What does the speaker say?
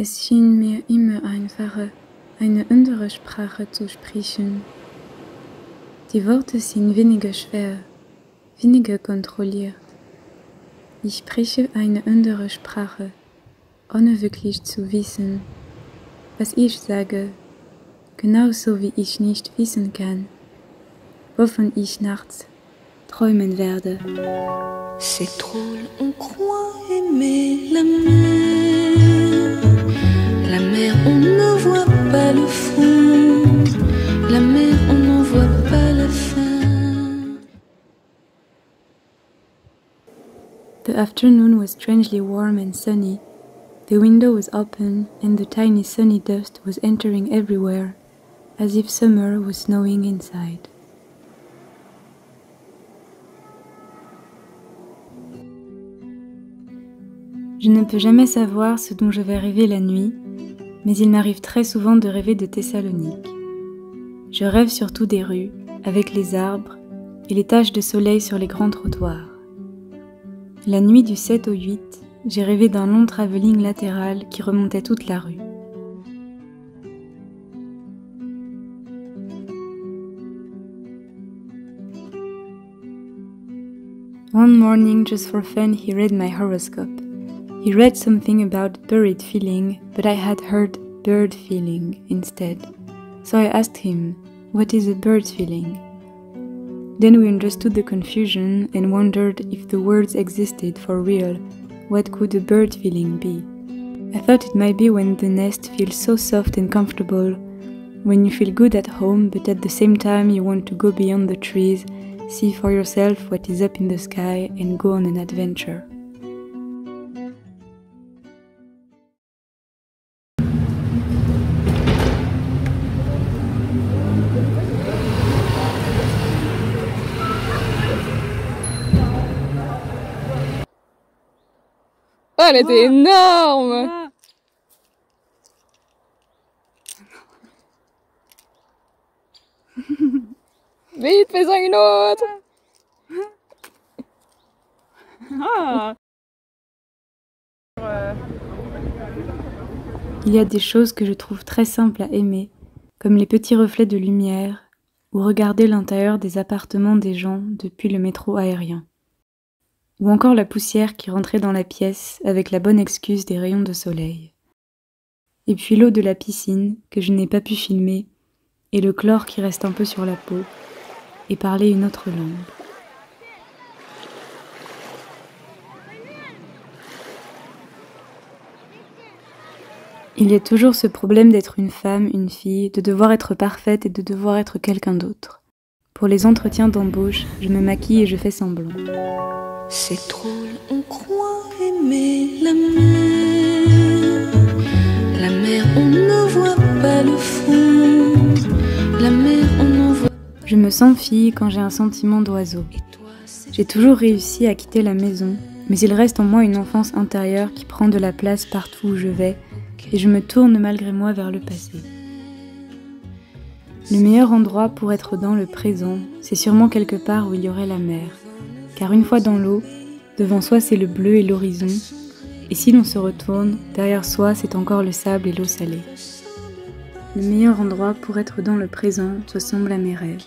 Es schien mir immer einfacher, eine andere Sprache zu sprechen. Die Worte sind weniger schwer, weniger kontrolliert. Ich spreche eine andere Sprache, ohne wirklich zu wissen, was ich sage, genauso wie ich nicht wissen kann, wovon ich nachts träumen werde. C'est drôle, on croit aimer la mer. La mer, on ne voit pas le fond. La mer, on n'en voit pas la fin. The afternoon was strangely warm and sunny. The window was open and the tiny sunny dust was entering everywhere, as if summer was snowing inside. Je ne peux jamais savoir ce dont je vais rêver la nuit, mais il m'arrive très souvent de rêver de Thessalonique. Je rêve surtout des rues, avec les arbres et les taches de soleil sur les grands trottoirs. La nuit du 7 au 8, j'ai rêvé d'un long travelling latéral qui remontait toute la rue. One morning, just for fun, he read my horoscope. He read something about buried feeling, but I had heard bird feeling instead. So I asked him, what is a bird feeling? Then we understood the confusion and wondered if the words existed for real. What could a bird feeling be? I thought it might be when the nest feels so soft and comfortable, when you feel good at home but at the same time you want to go beyond the trees, see for yourself what is up in the sky and go on an adventure. Oh, elle était énorme! Vite, fais-en une autre! Il y a des choses que je trouve très simples à aimer, comme les petits reflets de lumière ou regarder l'intérieur des appartements des gens depuis le métro aérien. Ou encore la poussière qui rentrait dans la pièce avec la bonne excuse des rayons de soleil. Et puis l'eau de la piscine que je n'ai pas pu filmer, et le chlore qui reste un peu sur la peau, et parler une autre langue. Il y a toujours ce problème d'être une femme, une fille, de devoir être parfaite et de devoir être quelqu'un d'autre. Pour les entretiens d'embauche, je me maquille et je fais semblant. C'est drôle, on croit aimer la mer. La mer, on ne voit pas le fond. La mer, on n'en voit. Je me sens fille quand j'ai un sentiment d'oiseau. J'ai toujours réussi à quitter la maison, mais il reste en moi une enfance intérieure qui prend de la place partout où je vais, et je me tourne malgré moi vers le passé. Le meilleur endroit pour être dans le présent, c'est sûrement quelque part où il y aurait la mer. Car une fois dans l'eau, devant soi c'est le bleu et l'horizon, et si l'on se retourne, derrière soi c'est encore le sable et l'eau salée. Le meilleur endroit pour être dans le présent ressemble à mes rêves.